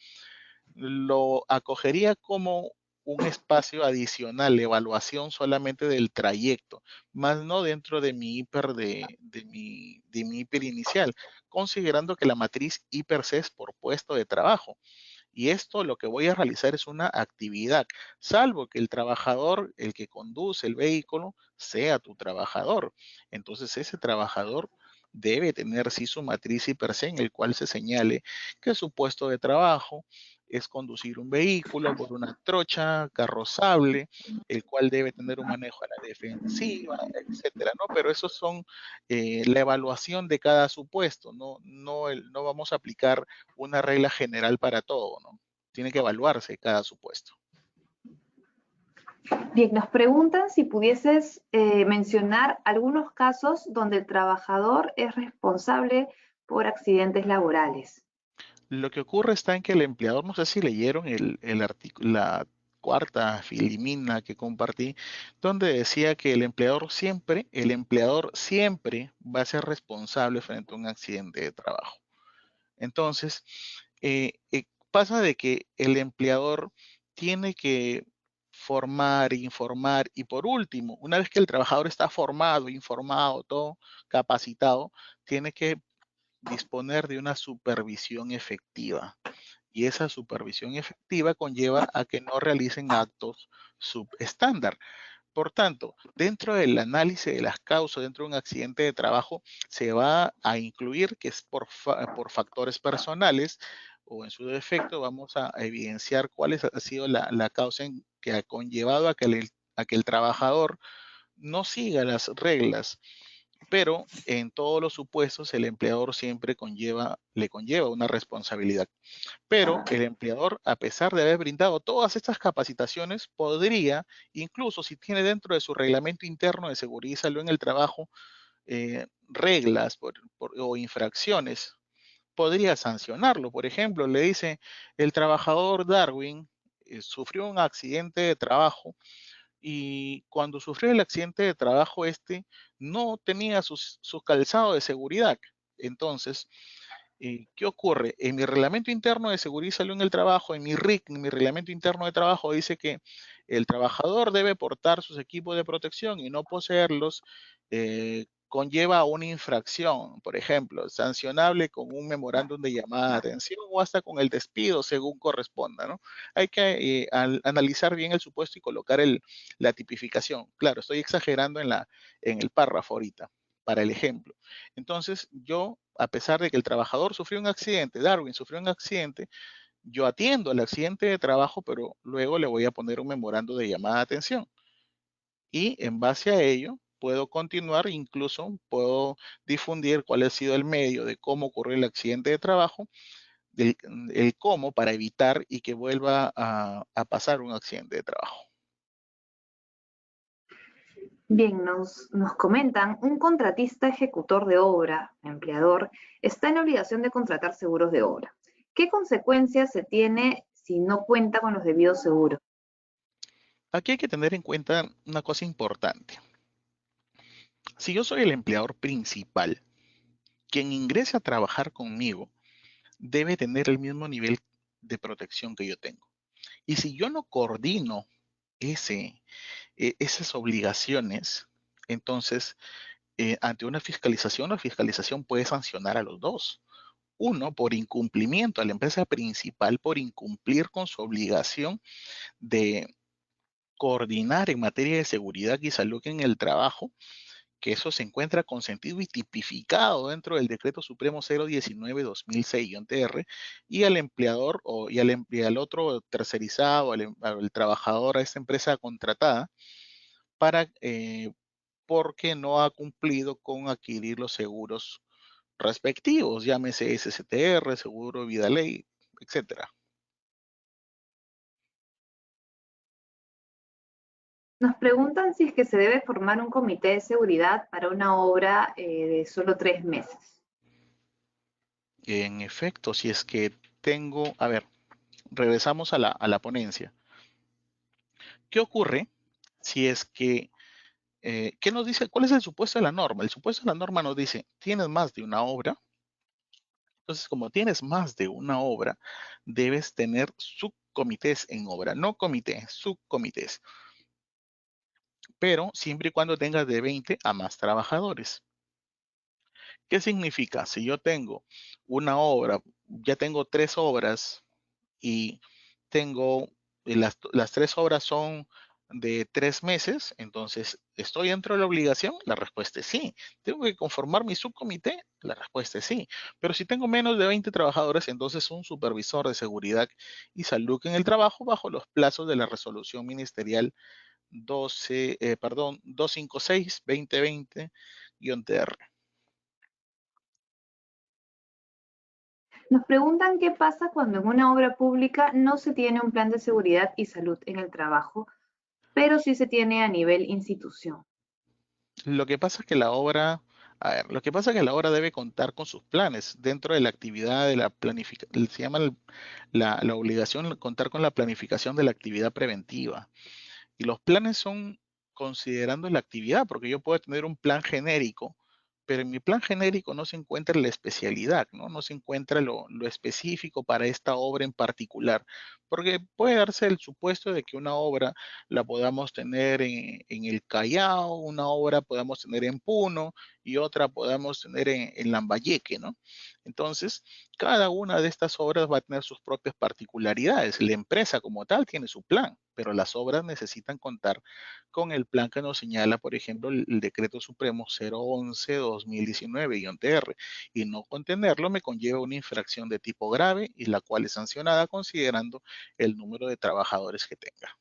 lo acogería como un espacio adicional, evaluación solamente del trayecto, más no dentro de mi hiper de mi hiper inicial, considerando que la matriz hiper C es por puesto de trabajo. Y esto lo que voy a realizar es una actividad, salvo que el trabajador, el que conduce el vehículo, sea tu trabajador. Entonces ese trabajador debe tener sí su matriz y per se en el cual se señale que su puesto de trabajo es conducir un vehículo por una trocha carrozable, el cual debe tener un manejo a la defensiva, etcétera, ¿no? Pero esos son la evaluación de cada supuesto, no vamos a aplicar una regla general para todo, ¿no? Tiene que evaluarse cada supuesto. Bien, nos preguntan si pudieses mencionar algunos casos donde el trabajador es responsable por accidentes laborales. Lo que ocurre está en que el empleador, no sé si leyeron el artículo, la cuarta filimina que compartí, donde decía que el empleador siempre va a ser responsable frente a un accidente de trabajo. Entonces, pasa de que el empleador tiene que formar, informar y por último, una vez que el trabajador está formado, informado, todo capacitado, tiene que disponer de una supervisión efectiva. Y esa supervisión efectiva conlleva a que no realicen actos subestándar. Por tanto, dentro del análisis de las causas dentro de un accidente de trabajo, se va a incluir que es por factores personales o en su defecto vamos a evidenciar cuál ha sido la causa que ha conllevado a que el trabajador no siga las reglas, pero en todos los supuestos el empleador siempre le conlleva una responsabilidad. Pero el empleador, a pesar de haber brindado todas estas capacitaciones, podría, incluso si tiene dentro de su reglamento interno de seguridad y salud en el trabajo, reglas o infracciones, podría sancionarlo. Por ejemplo, le dice, el trabajador Darwin sufrió un accidente de trabajo y cuando sufrió el accidente de trabajo no tenía su calzado de seguridad. Entonces, ¿qué ocurre? En mi reglamento interno de seguridad y salud en el trabajo, en mi RIC, en mi reglamento interno de trabajo, dice que el trabajador debe portar sus equipos de protección y no poseerlos, conlleva una infracción, por ejemplo, sancionable con un memorándum de llamada de atención o hasta con el despido según corresponda, ¿no? Hay que analizar bien el supuesto y colocar la tipificación. Claro, estoy exagerando en el párrafo ahorita, para el ejemplo. Entonces, yo, a pesar de que el trabajador sufrió un accidente, Darwin sufrió un accidente, yo atiendo al accidente de trabajo, pero luego le voy a poner un memorando de llamada de atención. Y en base a ello, puedo continuar, incluso puedo difundir cuál ha sido el medio de cómo ocurrió el accidente de trabajo, el cómo para evitar y que vuelva a pasar un accidente de trabajo. Bien, nos comentan, un contratista ejecutor de obra, empleador, está en obligación de contratar seguros de obra. ¿Qué consecuencias se tiene si no cuenta con los debidos seguros? Aquí hay que tener en cuenta una cosa importante. Si yo soy el empleador principal, quien ingrese a trabajar conmigo debe tener el mismo nivel de protección que yo tengo. Y si yo no coordino esas obligaciones, entonces ante una fiscalización, la fiscalización puede sancionar a los dos. Uno, por incumplimiento a la empresa principal, por incumplir con su obligación de coordinar en materia de seguridad y salud en el trabajo, que eso se encuentra consentido y tipificado dentro del Decreto Supremo 019-2006-TR, y al empleador y al otro tercerizado, al trabajador, a esta empresa contratada, para, porque no ha cumplido con adquirir los seguros respectivos, llámese SSTR, seguro Vida Ley, etcétera. Nos preguntan si es que se debe formar un comité de seguridad para una obra de solo 3 meses. En efecto, si es que tengo, a ver, regresamos a la ponencia. ¿Qué ocurre si es que, qué nos dice, cuál es el supuesto de la norma? El supuesto de la norma nos dice, tienes más de una obra, entonces como tienes más de una obra, debes tener subcomités en obra, no comité, subcomités, pero siempre y cuando tengas de 20 a más trabajadores. ¿Qué significa? Si yo tengo una obra, ya tengo 3 obras y tengo, las 3 obras son de 3 meses, entonces, ¿estoy dentro de la obligación? La respuesta es sí. ¿Tengo que conformar mi subcomité? La respuesta es sí. Pero si tengo menos de 20 trabajadores, entonces un supervisor de seguridad y salud en el trabajo bajo los plazos de la resolución ministerial 256-2020-TR. Nos preguntan qué pasa cuando en una obra pública no se tiene un plan de seguridad y salud en el trabajo, pero sí se tiene a nivel institución. Lo que pasa es que la obra, a ver, lo que pasa es que la obra debe contar con sus planes dentro de la actividad de la planificación, se llama la obligación de contar con la planificación de la actividad preventiva. Y los planes son considerando la actividad, porque yo puedo tener un plan genérico, pero en mi plan genérico no se encuentra la especialidad, ¿no? No se encuentra lo específico para esta obra en particular, porque puede darse el supuesto de que una obra la podamos tener en el Callao, una obra podamos tener en Puno y otra podamos tener en Lambayeque, ¿no? Entonces, cada una de estas obras va a tener sus propias particularidades. La empresa como tal tiene su plan, pero las obras necesitan contar con el plan que nos señala, por ejemplo, el Decreto Supremo 011-2019-TR, y no contenerlo me conlleva una infracción de tipo grave y la cual es sancionada considerando el número de trabajadores que tenga.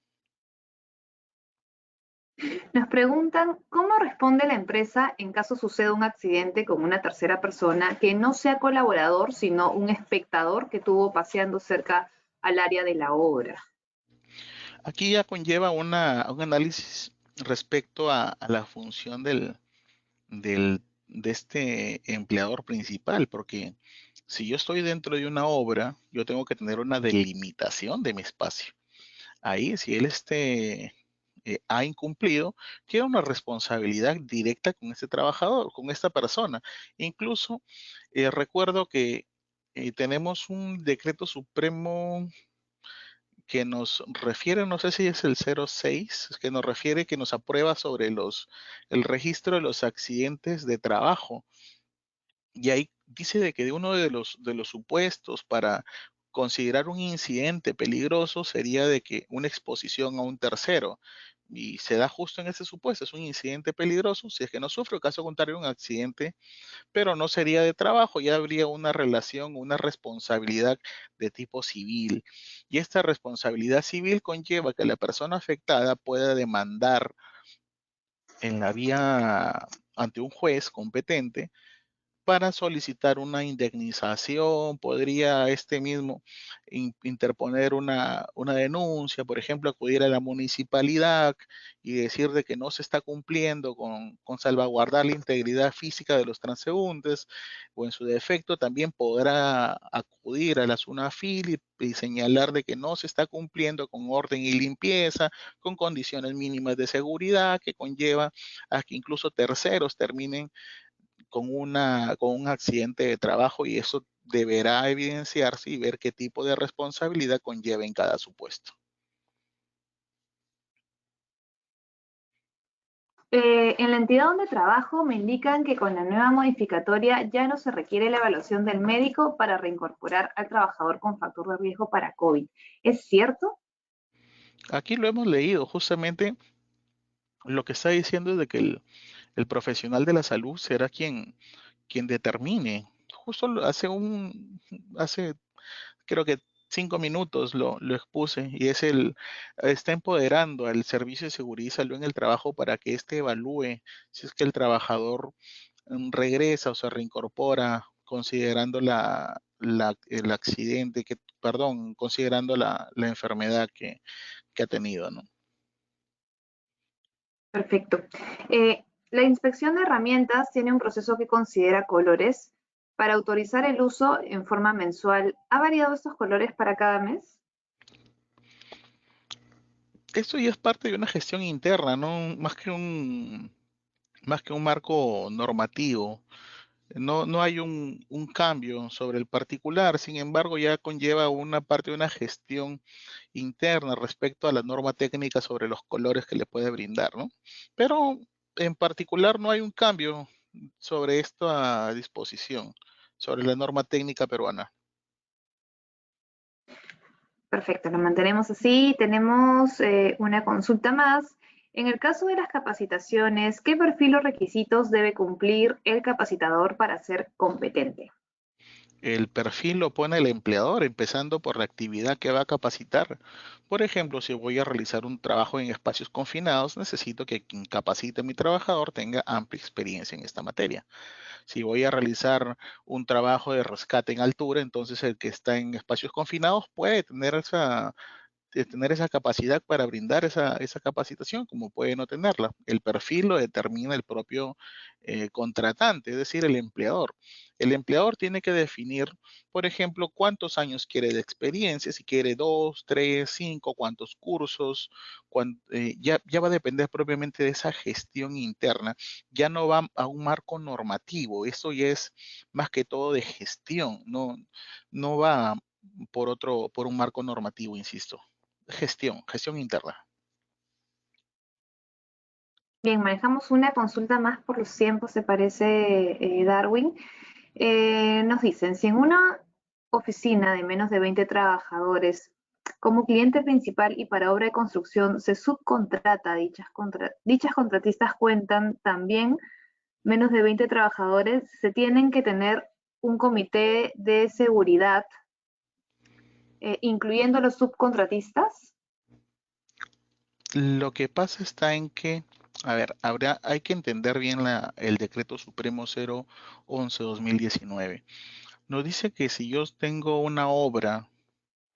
Nos preguntan cómo responde la empresa en caso suceda un accidente con una tercera persona que no sea colaborador, sino un espectador que estuvo paseando cerca al área de la obra. Aquí ya conlleva un análisis respecto a la función de este empleador principal, porque si yo estoy dentro de una obra, yo tengo que tener una delimitación de mi espacio. Ahí, si él ha incumplido, tiene una responsabilidad directa con este trabajador, con esta persona. Incluso recuerdo que tenemos un decreto supremo que nos refiere, no sé si es el 06, que nos refiere, que nos aprueba sobre el registro de los accidentes de trabajo. Y ahí dice de que uno de los supuestos para considerar un incidente peligroso sería de que una exposición a un tercero. Y se da justo en ese supuesto, es un incidente peligroso, si es que no sufre, caso contrario, un accidente, pero no sería de trabajo, ya habría una relación, una responsabilidad de tipo civil. Y esta responsabilidad civil conlleva que la persona afectada pueda demandar en la vía ante un juez competente para solicitar una indemnización, podría este mismo interponer una denuncia, por ejemplo, acudir a la municipalidad y decir de que no se está cumpliendo con salvaguardar la integridad física de los transeúntes, o en su defecto también podrá acudir a la SUNAFIL y señalar de que no se está cumpliendo con orden y limpieza, con condiciones mínimas de seguridad que conlleva a que incluso terceros terminen con un accidente de trabajo, y eso deberá evidenciarse y ver qué tipo de responsabilidad conlleva en cada supuesto. En la entidad donde trabajo me indican que con la nueva modificatoria ya no se requiere la evaluación del médico para reincorporar al trabajador con factor de riesgo para COVID. ¿Es cierto? Aquí lo hemos leído, justamente lo que está diciendo es de que el profesional de la salud será quien determine. Justo hace creo que 5 minutos lo expuse, y está empoderando al Servicio de Seguridad y Salud en el Trabajo para que éste evalúe si es que el trabajador regresa o se reincorpora considerando el accidente, perdón, considerando la enfermedad que ha tenido, ¿no? Perfecto. La inspección de herramientas tiene un proceso que considera colores. Para autorizar el uso en forma mensual, ¿ha variado estos colores para cada mes? Esto ya es parte de una gestión interna, ¿no? Más que un marco normativo. No hay un cambio sobre el particular, sin embargo, ya conlleva una parte de una gestión interna respecto a la norma técnica sobre los colores que le puede brindar, ¿no? Pero en particular no hay un cambio sobre esta disposición, sobre la norma técnica peruana. Perfecto, lo mantenemos así. Tenemos una consulta más. En el caso de las capacitaciones, ¿qué perfil o requisitos debe cumplir el capacitador para ser competente? El perfil lo pone el empleador, empezando por la actividad que va a capacitar. Por ejemplo, si voy a realizar un trabajo en espacios confinados, necesito que quien capacite a mi trabajador tenga amplia experiencia en esta materia. Si voy a realizar un trabajo de rescate en altura, entonces el que está en espacios confinados puede tener esa capacidad para brindar esa capacitación, como puede no tenerla. El perfil lo determina el propio contratante, es decir, el empleador. El empleador tiene que definir, por ejemplo, cuántos años quiere de experiencia, si quiere 2, 3, 5, cuántos cursos, ya va a depender propiamente de esa gestión interna. Ya no va a un marco normativo, eso ya es más que todo de gestión, no va por un marco normativo, insisto. Gestión interna. Bien, manejamos una consulta más por los tiempos, se parece, Darwin. Nos dicen, si en una oficina de menos de 20 trabajadores, como cliente principal y para obra de construcción, se subcontrata, dichas contratistas cuentan también menos de 20 trabajadores, se tienen que tener un comité de seguridad, incluyendo los subcontratistas. Lo que pasa está en que, a ver, hay que entender bien el decreto supremo 011/2019. Nos dice que si yo tengo una obra,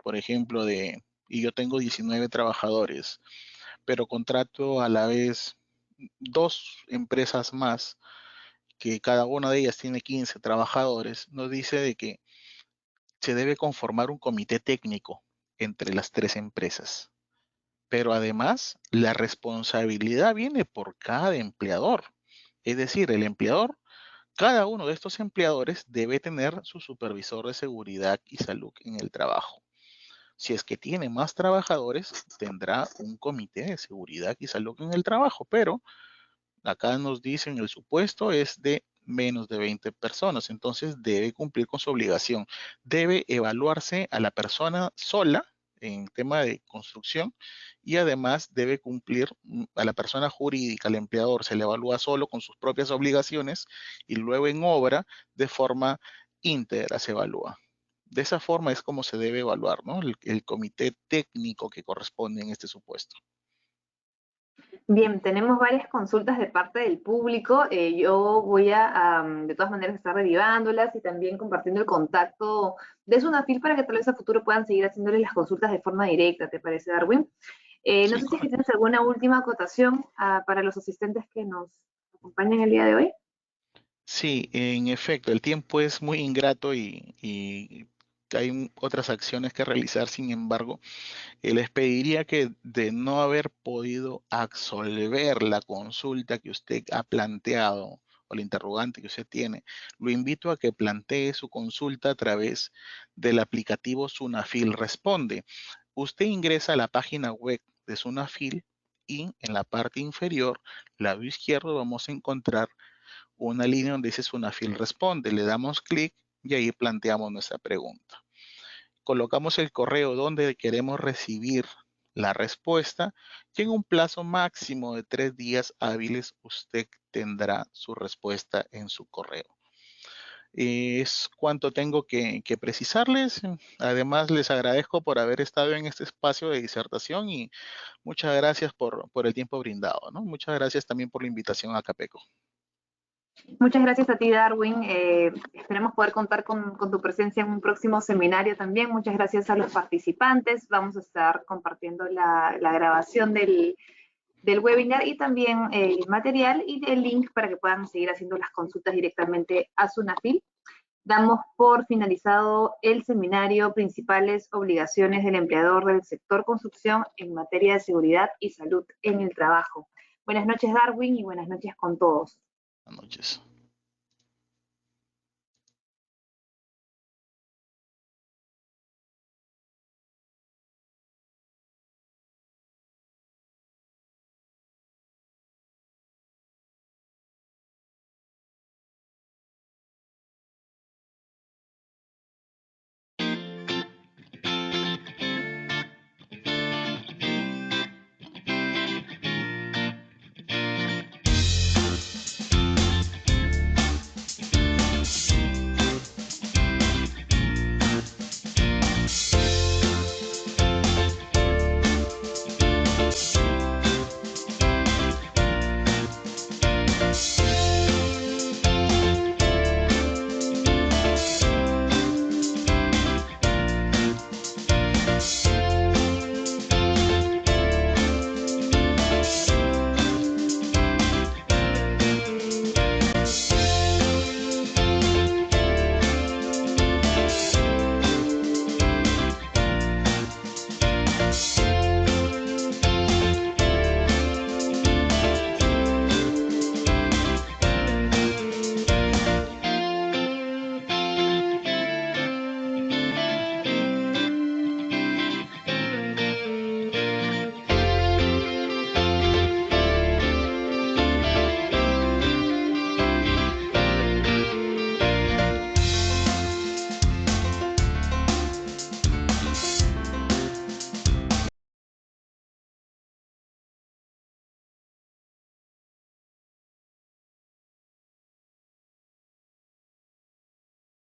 por ejemplo, y yo tengo 19 trabajadores, pero contrato a la vez dos empresas más, que cada una de ellas tiene 15 trabajadores, nos dice de que se debe conformar un comité técnico entre las tres empresas. Pero además, la responsabilidad viene por cada empleador. Es decir, el empleador, cada uno de estos empleadores debe tener su supervisor de seguridad y salud en el trabajo. Si es que tiene más trabajadores, tendrá un comité de seguridad y salud en el trabajo, pero acá nos dicen el supuesto es de menos de 20 personas, entonces debe cumplir con su obligación. Debe evaluarse a la persona sola en tema de construcción y además debe cumplir a la persona jurídica, al empleador, se le evalúa solo con sus propias obligaciones y luego en obra de forma íntegra se evalúa. De esa forma es como se debe evaluar, ¿no? El comité técnico que corresponde en este supuesto. Bien, tenemos varias consultas de parte del público. Yo voy de todas maneras, estar derivándolas y también compartiendo el contacto de Sunafil para que tal vez a futuro puedan seguir haciéndoles las consultas de forma directa, ¿te parece, Darwin? No Sí, sé si es que correcto. tienes alguna última acotación para los asistentes que nos acompañan el día de hoy. Sí, en efecto, el tiempo es muy ingrato y hay otras acciones que realizar. Sin embargo, les pediría que de no haber podido absolver la consulta que usted ha planteado o la interrogante que usted tiene, lo invito a que plantee su consulta a través del aplicativo Sunafil Responde. Usted ingresa a la página web de Sunafil y en la parte inferior, lado izquierdo, vamos a encontrar una línea donde dice Sunafil Responde. Le damos clic y ahí planteamos nuestra pregunta. Colocamos el correo donde queremos recibir la respuesta y en un plazo máximo de 3 días hábiles usted tendrá su respuesta en su correo. Es cuanto tengo que precisarles. Además, les agradezco por haber estado en este espacio de disertación y muchas gracias por el tiempo brindado, ¿no? Muchas gracias también por la invitación a Capeco. Muchas gracias a ti, Darwin. Esperemos poder contar con tu presencia en un próximo seminario también. Muchas gracias a los participantes. Vamos a estar compartiendo la grabación del webinar y también el material y el link para que puedan seguir haciendo las consultas directamente a Sunafil. Damos por finalizado el seminario Principales obligaciones del empleador del sector construcción en materia de seguridad y salud en el trabajo. Buenas noches, Darwin, y buenas noches con todos. Buenas noches.